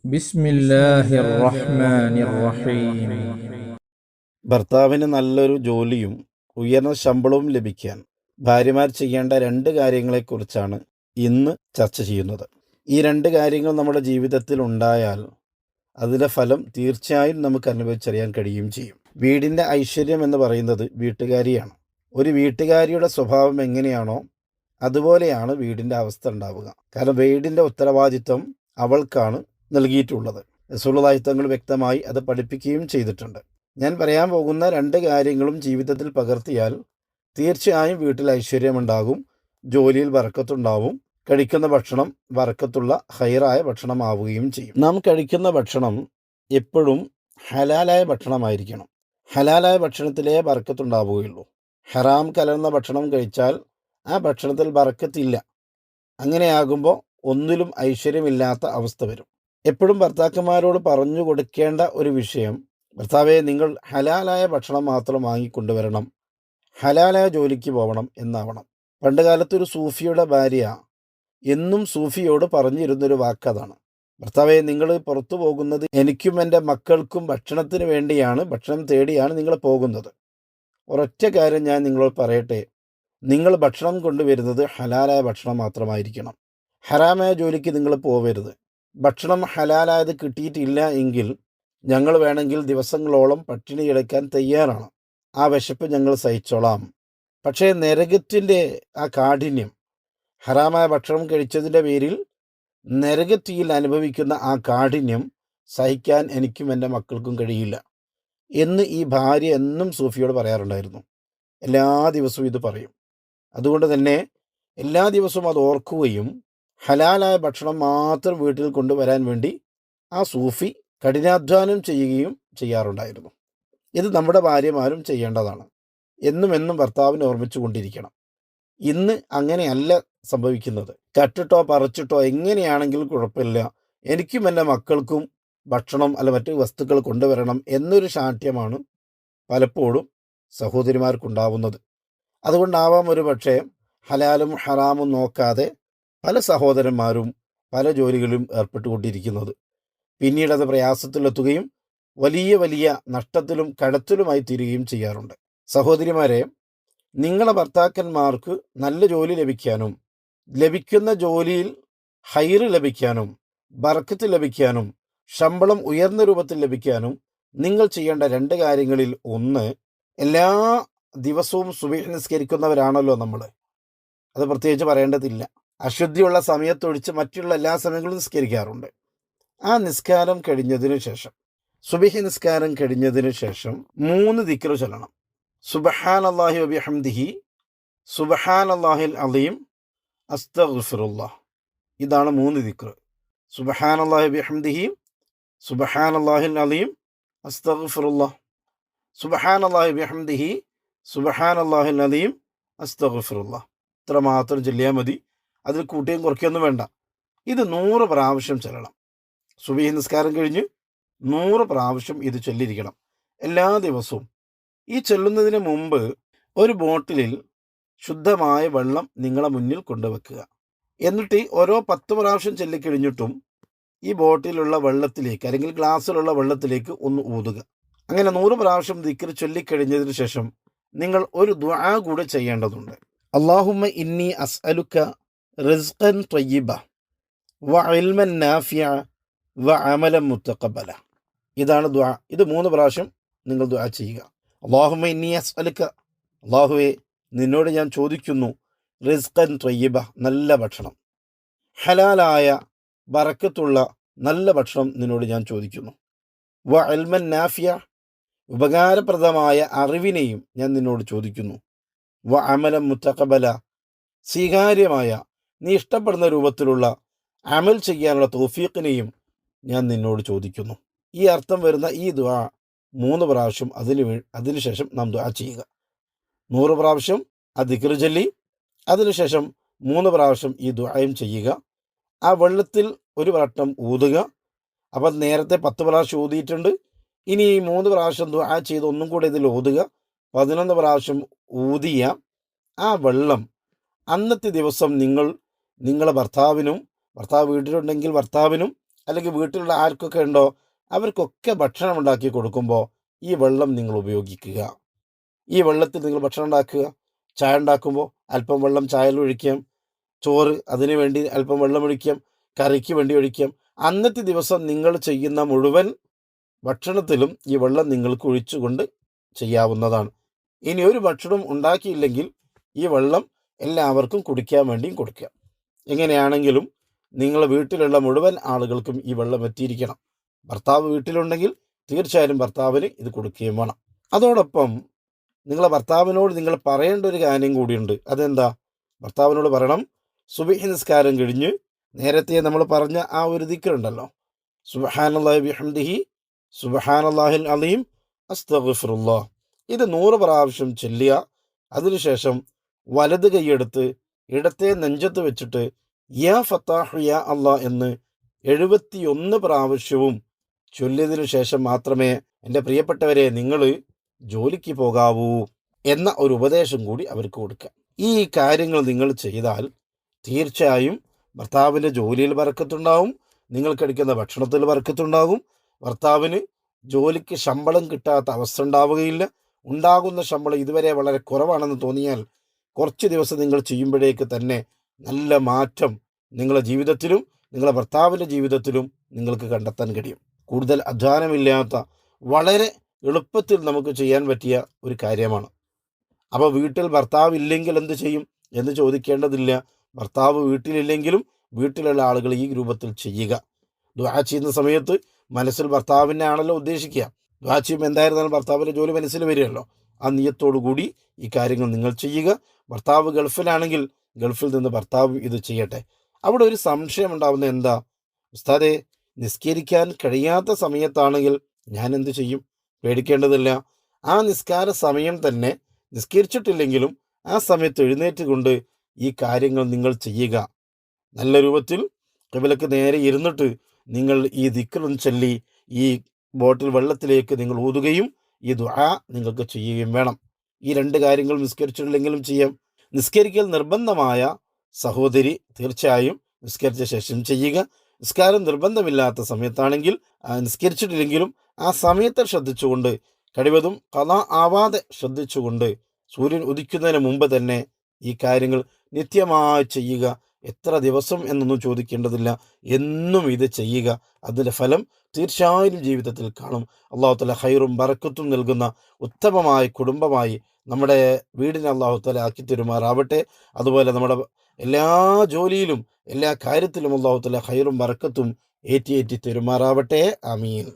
ബിസ്മില്ലാഹിർ റഹ്മാനിർ റഹീം. ഭർത്താവിന് നല്ലൊരു ജോലിയും ഉയർന്ന ശമ്പളവും ലഭിക്കാൻ ഭാര്യമാർ ചെയ്യേണ്ട 2 കാര്യങ്ങളെക്കുറിച്ചാണ് ഇന്ന് ചർച്ച ചെയ്യുന്നത്. ഈ 2 കാര്യങ്ങൾ നമ്മുടെ ജീവിതത്തിൽ ഉണ്ടായാൽ അതിൻ്റെ ഫലം തീർച്ചയായും നമുക്ക് അനുഭവിച്ചറിയാൻ കഴിയുകയും ചെയ്യും. വീടിൻ്റെ ഐശ്വര്യം എന്ന് പറയുന്നത് വീട്ടുകാരിയാണ്. ഒരു വീട്ടുകാരിയുടെ സ്വഭാവം എങ്ങനെയാണോ അതുപോലെയാണ് വീടിൻ്റെ അവസ്ഥ ഉണ്ടാവുക. കാരണം വീടിൻ്റെ ഉത്തരവാദിത്വം അവൾക്കാണ് നൽകിയിട്ടുള്ളത്. റസൂലുള്ളാഹി തങ്ങൾ വ്യക്തമായി അത് പഠിപ്പിക്കുകയും ചെയ്തിട്ടുണ്ട്. ഞാൻ പറയാൻ പോകുന്ന 2 കാര്യങ്ങളും ജീവിതത്തിൽ പകർത്തിയാൽ തീർച്ചയായും വീട്ടിൽ ഐശ്വര്യമുണ്ടാകും, ജോലിയിൽ ബർക്കത്തുണ്ടാവും, കഴിക്കുന്ന ഭക്ഷണം ബർക്കത്തുള്ള ഹൈറായ ഭക്ഷണമാവുകയും ചെയ്യും. നാം കഴിക്കുന്ന ഭക്ഷണം എപ്പോഴും ഹലാലായ ഭക്ഷണമായിരിക്കണം. ഹലാലായ ഭക്ഷണത്തിലേ ബർക്കത്തുണ്ടാവുകയുള്ളൂ. ഹറാം കലർന്ന ഭക്ഷണം കഴിച്ചാൽ ആ ഭക്ഷണത്തിൽ ബർക്കത്തില്ല. അങ്ങനെയാകുമ്പോൾ ഒന്നിലും ഐശ്വര്യമില്ലാത്ത അവസ്ഥ വരും. എപ്പോഴും ഭർത്താക്കന്മാരോട് പറഞ്ഞു കൊടുക്കേണ്ട ഒരു വിഷയം, ഭർത്താവെ, നിങ്ങൾ ഹലാലായ ഭക്ഷണം മാത്രം വാങ്ങിക്കൊണ്ടുവരണം, ഹലാലായ ജോലിക്ക് പോകണം എന്നാവണം. പണ്ട് കാലത്തൊരു സൂഫിയുടെ ഭാര്യ എന്നും സൂഫിയോട് പറഞ്ഞിരുന്നൊരു വാക്കതാണ്, ഭർത്താവെ, നിങ്ങൾ പുറത്തു പോകുന്നത് എനിക്കും എൻ്റെ മക്കൾക്കും ഭക്ഷണത്തിന് വേണ്ടിയാണ്, ഭക്ഷണം തേടിയാണ് നിങ്ങൾ പോകുന്നത്. ഒരൊറ്റ കാര്യം ഞാൻ നിങ്ങളോട് പറയട്ടെ, നിങ്ങൾ ഭക്ഷണം കൊണ്ടുവരുന്നത് ഹലാലായ ഭക്ഷണം മാത്രമായിരിക്കണം. ഹറാമായ ജോലിക്ക് നിങ്ങൾ പോവരുത്. ഭക്ഷണം ഹലാലായത് കിട്ടിയിട്ടില്ല എങ്കിൽ ഞങ്ങൾ വേണമെങ്കിൽ ദിവസങ്ങളോളം പട്ടിണി കിടക്കാൻ തയ്യാറാണ്. ആ വിശപ്പ് ഞങ്ങൾ സഹിച്ചോളാം. പക്ഷേ നരകത്തിൻ്റെ ആ കാഠിന്യം, ഹറാമായ ഭക്ഷണം കഴിച്ചതിൻ്റെ പേരിൽ നരകത്തിയിൽ അനുഭവിക്കുന്ന ആ കാഠിന്യം സഹിക്കാൻ എനിക്കും എൻ്റെ മക്കൾക്കും കഴിയില്ല എന്ന് ഈ ഭാര്യ എന്നും സൂഫിയോട് പറയാറുണ്ടായിരുന്നു. എല്ലാ ദിവസവും ഇത് പറയും. അതുകൊണ്ട് തന്നെ എല്ലാ ദിവസവും അത് ഓർക്കുകയും ഹലാലായ ഭക്ഷണം മാത്രം വീട്ടിൽ കൊണ്ടുവരാൻ വേണ്ടി ആ സൂഫി കഠിനാധ്വാനം ചെയ്യുകയും ചെയ്യാറുണ്ടായിരുന്നു. ഇത് നമ്മുടെ ഭാര്യമാരും ചെയ്യേണ്ടതാണ്. എന്നും ഭർത്താവിനെ ഓർമ്മിച്ചു കൊണ്ടിരിക്കണം. ഇന്ന് അങ്ങനെയല്ല സംഭവിക്കുന്നത്. കട്ടിട്ടോ പറിച്ചിട്ടോ എങ്ങനെയാണെങ്കിലും കുഴപ്പമില്ല, എനിക്കും എൻ്റെ മക്കൾക്കും ഭക്ഷണം അല്ല മറ്റു വസ്തുക്കൾ കൊണ്ടുവരണം എന്നൊരു ശാഠ്യമാണ് പലപ്പോഴും സഹോദരിമാർക്കുണ്ടാവുന്നത്. അതുകൊണ്ടാവാം ഒരു പക്ഷേ ഹലാലും ഹറാമും നോക്കാതെ പല സഹോദരന്മാരും പല ജോലികളിലും ഏർപ്പെട്ടുകൊണ്ടിരിക്കുന്നത്. പിന്നീട് അത് പ്രയാസത്തിലെത്തുകയും വലിയ വലിയ നഷ്ടത്തിലും കടത്തിലുമായി തീരുകയും ചെയ്യാറുണ്ട്. സഹോദരിമാരെ, നിങ്ങളുടെ ഭർത്താക്കന്മാർക്ക് നല്ല ജോലി ലഭിക്കാനും ലഭിക്കുന്ന ജോലിയിൽ ഹൈറ് ലഭിക്കാനും ബർക്കത്ത് ലഭിക്കാനും ശമ്പളം ഉയർന്ന രൂപത്തിൽ ലഭിക്കാനും നിങ്ങൾ ചെയ്യേണ്ട 2 കാര്യങ്ങളിൽ ഒന്ന്, എല്ലാ ദിവസവും സുബഹി നിസ്കരിക്കുന്നവരാണല്ലോ നമ്മൾ. അത് പ്രത്യേകിച്ച് പറയേണ്ടതില്ല. അശുദ്ധിയുള്ള സമയത്തൊഴിച്ച് മറ്റുള്ള എല്ലാ സമയങ്ങളും നിസ്കരിക്കാറുണ്ട്. ആ നിസ്കാരം കഴിഞ്ഞതിനു ശേഷം, സുബഹി നിസ്കാരം കഴിഞ്ഞതിനു ശേഷം 3 ദിക്ർ ചൊല്ലണം. സുബ്ഹാനല്ലാഹി വബിഹംദിഹി, സുബ്ഹാനല്ലാഹിൽ അലീം, അസ്തഗ്ഫിറുല്ലാഹ്. ഇതാണ് 3 ദിക്ർ. സുബ്ഹാനല്ലാഹി വബിഹംദിഹി, സുബ്ഹാനല്ലാഹിൽ അലീം, അസ്തഗ്ഫിറുല്ലാഹ്. സുബ്ഹാനല്ലാഹി വബിഹംദിഹി, സുബ്ഹാനല്ലാഹിൽ അലീം, അസ്തഗ്ഫിറുല്ലാഹ്. ഇത്ര മാത്രം ചൊല്ലിയാൽ മതി. അതിൽ കൂട്ടിയും കുറയ്ക്കൊന്നും വേണ്ട. ഇത് 100 പ്രാവശ്യം ചൊല്ലണം. സുബഹി നിസ്കാരം കഴിഞ്ഞ് 100 പ്രാവശ്യം ഇത് ചൊല്ലിയിരിക്കണം എല്ലാ ദിവസവും. ഈ ചൊല്ലുന്നതിന് മുമ്പ് ഒരു ബോട്ടിലിൽ ശുദ്ധമായ വെള്ളം നിങ്ങളെ മുന്നിൽ കൊണ്ടുവെക്കുക. എന്നിട്ട് ഓരോ 10 പ്രാവശ്യം ചൊല്ലിക്കഴിഞ്ഞിട്ടും ഈ ബോട്ടിലുള്ള വെള്ളത്തിലേക്ക് അല്ലെങ്കിൽ ഗ്ലാസ്സിലുള്ള വെള്ളത്തിലേക്ക് ഒന്ന് ഊതുക. അങ്ങനെ 100 പ്രാവശ്യം ദിക്ർ ചൊല്ലിക്കഴിഞ്ഞതിന് ശേഷം നിങ്ങൾ ഒരു ദുആ കൂടെ ചെയ്യേണ്ടതുണ്ട്. അല്ലാഹുമ്മ ഇന്നി അസ്അലുക റിസ്ഖൻ ത്വയ്യിബ വ ഇൽമൻ നാഫിഅ വ അമലൻ മുത്തഖബ്ബല. ഇതാണ് ദുആ. ഇത് 3 പ്രാവശ്യം നിങ്ങൾ ദുആ ചെയ്യുക. അല്ലാഹുമ്മ ഇന്നി അസ്അലുക, അല്ലാഹുവേ, നിന്നോട് ഞാൻ ചോദിക്കുന്നു, റിസ്ഖൻ ത്വയ്യിബ, നല്ല ഭക്ഷണം, ഹലാലായ ബറക്കത്തുള്ള നല്ല ഭക്ഷണം നിന്നോട് ഞാൻ ചോദിക്കുന്നു. വ ഇൽമൻ നാഫിഅ, ഉപകാരപ്രദമായ അറിവിനെയും ഞാൻ നിന്നോട് ചോദിക്കുന്നു. വ അമലൻ മുത്തഖബ്ബല, സ്വീകാര്യമായ നീ ഇഷ്ടപ്പെടുന്ന രൂപത്തിലുള്ള അമൽ ചെയ്യാനുള്ള തൗഫീഖിനെയും ഞാൻ നിന്നോട് ചോദിക്കുന്നു. ഈ അർത്ഥം വരുന്ന ഈ ദുആ 3 പ്രാവശ്യം അതിനുശേഷം നാം ദുആ ചെയ്യുക. 100 പ്രാവശ്യം ആ ദിക്ർ ചൊല്ലി അതിനുശേഷം 3 പ്രാവശ്യം ഈ ദുആയും ചെയ്യുക. ആ വെള്ളത്തിൽ ഒരു വട്ടം ഊതുക. അപ്പം നേരത്തെ 10 പ്രാവശ്യം ഊതിയിട്ടുണ്ട്. ഇനി 3 പ്രാവശ്യം ദുആ ചെയ്ത് ഒന്നും കൂടെ ഇതിൽ ഊതുക. 11 പ്രാവശ്യം ഊതിയ ആ വെള്ളം അന്നത്തെ ദിവസം നിങ്ങളെ ഭർത്താവ് വീട്ടിലുണ്ടെങ്കിൽ ഭർത്താവിനും അല്ലെങ്കിൽ വീട്ടിലുള്ള ആർക്കൊക്കെ ഉണ്ടോ അവർക്കൊക്കെ ഭക്ഷണം ഉണ്ടാക്കി കൊടുക്കുമ്പോൾ ഈ വെള്ളം നിങ്ങൾ ഉപയോഗിക്കുക. ഈ വെള്ളത്തിൽ നിങ്ങൾ ഭക്ഷണം ഉണ്ടാക്കുക. ചായ ഉണ്ടാക്കുമ്പോൾ അല്പം വെള്ളം ചായയിൽ ഒഴിക്കാം. ചോറ് അതിന് വേണ്ടി അല്പം വെള്ളം ഒഴിക്കാം. കറിക്ക് വേണ്ടി ഒഴിക്കാം. അന്നത്തെ ദിവസം നിങ്ങൾ ചെയ്യുന്ന മുഴുവൻ ഭക്ഷണത്തിലും ഈ വെള്ളം നിങ്ങൾക്ക് ഒഴിച്ചുകൊണ്ട് ചെയ്യാവുന്നതാണ്. ഇനി ഒരു ഭക്ഷണം ഉണ്ടാക്കിയില്ലെങ്കിൽ ഈ വെള്ളം എല്ലാവർക്കും കുടിക്കാൻ വേണ്ടിയും കൊടുക്കുക. എങ്ങനെയാണെങ്കിലും നിങ്ങളുടെ വീട്ടിലുള്ള മുഴുവൻ ആളുകൾക്കും ഈ വെള്ളം എത്തിയിരിക്കണം. ഭർത്താവ് വീട്ടിലുണ്ടെങ്കിൽ തീർച്ചയായും ഭർത്താവിന് ഇത് കൊടുക്കുകയും വേണം. അതോടൊപ്പം നിങ്ങളെ ഭർത്താവിനോട് നിങ്ങൾ പറയേണ്ട ഒരു കാര്യം കൂടിയുണ്ട്. അതെന്താ? ഭർത്താവിനോട് പറയണം, സുബ്ഹി നിസ്കാരം കഴിഞ്ഞ് നേരത്തെ നമ്മൾ പറഞ്ഞ ആ ഒരു ദിക്റുണ്ടല്ലോ, സുബ്ഹാനല്ലാഹി ബിഹംദിഹി സുബ്ഹാനല്ലാഹിൽ അലീം അസ്തഗ്ഫിറുല്ലാഹ്, ഇത് 100 പ്രാവശ്യം ചൊല്ലുക. അതിനുശേഷം വലത് കൈയെടുത്ത് ഇടത്തെ നെഞ്ചത്ത് വെച്ചിട്ട് യാ ഫത്താഹു യാ അല്ലാ എന്ന് 71 പ്രാവശ്യവും ചൊല്ലിയതിനു ശേഷം മാത്രമേ എൻ്റെ പ്രിയപ്പെട്ടവരെ നിങ്ങൾ ജോലിക്ക് പോകാവൂ എന്ന ഒരു ഉപദേശം കൂടി അവർക്ക് കൊടുക്കുക. ഈ കാര്യങ്ങൾ നിങ്ങൾ ചെയ്താൽ തീർച്ചയായും ഭർത്താവിൻ്റെ ജോലിയിൽ ബർക്കത്തുണ്ടാവും, നിങ്ങൾ കഴിക്കുന്ന ഭക്ഷണത്തിൽ ബർക്കത്തുണ്ടാകും. ഭർത്താവിന് ജോലിക്ക് ശമ്പളം കിട്ടാത്ത അവസ്ഥ ഉണ്ടാവുകയില്ല. ഉണ്ടാകുന്ന ശമ്പളം ഇതുവരെ വളരെ കുറവാണെന്ന് തോന്നിയാൽ കുറച്ച് ദിവസം നിങ്ങൾ ചെയ്യുമ്പോഴേക്ക് തന്നെ നല്ല മാറ്റം നിങ്ങളുടെ ജീവിതത്തിലും നിങ്ങളുടെ ഭർത്താവിൻ്റെ ജീവിതത്തിലും നിങ്ങൾക്ക് കണ്ടെത്താൻ കഴിയും. കൂടുതൽ അധ്വാനമില്ലാത്ത വളരെ എളുപ്പത്തിൽ നമുക്ക് ചെയ്യാൻ പറ്റിയ ഒരു കാര്യമാണ്. അപ്പോൾ വീട്ടിൽ ഭർത്താവ് ഇല്ലെങ്കിൽ എന്ത് ചെയ്യും എന്ന് ചോദിക്കേണ്ടതില്ല. ഭർത്താവ് വീട്ടിലില്ലെങ്കിലും വീട്ടിലുള്ള ആളുകൾ ഈ രൂപത്തിൽ ചെയ്യുക. ദുആ ചെയ്യുന്ന സമയത്ത് മനസ്സിൽ ഭർത്താവിനെ ആണല്ലോ ഉദ്ദേശിക്കുക. ദുആ ചെയ്യുമ്പോൾ എന്തായിരുന്നാലും ഭർത്താവിൻ്റെ ജോലി മനസ്സിൽ വരികയല്ലോ. ആ നിയ്യത്തോടു കൂടി ഈ കാര്യങ്ങൾ നിങ്ങൾ ചെയ്യുക. ഭർത്താവ് ഗൾഫിലാണെങ്കിൽ ഗൾഫിൽ നിന്ന് ഭർത്താവ് ഇത് ചെയ്യട്ടെ. അവിടെ ഒരു സംശയം ഉണ്ടാവുന്ന എന്താ, ഉസ്താദേ നിസ്കരിക്കാൻ കഴിയാത്ത സമയത്താണെങ്കിൽ ഞാൻ എന്ത് ചെയ്യും? പേടിക്കേണ്ടതില്ല. ആ നിസ്കാര സമയം തന്നെ നിസ്കരിച്ചിട്ടില്ലെങ്കിലും ആ സമയത്ത് എഴുന്നേറ്റ് കൊണ്ട് ഈ കാര്യങ്ങൾ നിങ്ങൾ ചെയ്യുക. നല്ല രൂപത്തിൽ ഖിബലക്ക് നേരെ ഇരുന്നിട്ട് നിങ്ങൾ ഈ ദിക്റും ചൊല്ലി ഈ ബോട്ടിൽ വെള്ളത്തിലേക്ക് നിങ്ങൾ ഊതുകയും ഈ ദുആ നിങ്ങൾക്ക് ചെയ്യുകയും വേണം. ഈ 2 കാര്യങ്ങൾ നിസ്കരിച്ചിട്ടില്ലെങ്കിലും ചെയ്യാം. നിസ്കരിക്കൽ നിർബന്ധമായ സഹോദരി തീർച്ചയായും നിസ്കരിച്ച ശേഷം ചെയ്യുക. നിസ്കാരം നിർബന്ധമില്ലാത്ത സമയത്താണെങ്കിൽ നിസ്കരിച്ചിട്ടില്ലെങ്കിലും ആ സമയത്തെ ശ്രദ്ധിച്ചുകൊണ്ട് കഴിവതും ഖളാ ആവാതെ ശ്രദ്ധിച്ചുകൊണ്ട് സൂര്യൻ ഉദിക്കുന്നതിന് മുമ്പ് തന്നെ ഈ കാര്യങ്ങൾ നിത്യമായി ചെയ്യുക. എത്ര ദിവസം എന്നൊന്നും ചോദിക്കേണ്ടതില്ല, എന്നും ഇത് ചെയ്യുക. അതിൻ്റെ ഫലം തീർച്ചയായും ജീവിതത്തിൽ കാണും. അല്ലാഹു തആല ഖൈറും ബറക്കത്തും നൽകുന്ന ഉത്തമമായ കുടുംബമായി നമ്മുടെ വീടിനെ അല്ലാഹു തആല ആക്കി തരുമാറാവട്ടെ. അതുപോലെ നമ്മുടെ എല്ലാ ജോലിയിലും എല്ലാ കാര്യത്തിലും അല്ലാഹു തആല ഖൈറും ബറക്കത്തും ഏറ്റി തരുമാറാവട്ടെ. ആമീൻ.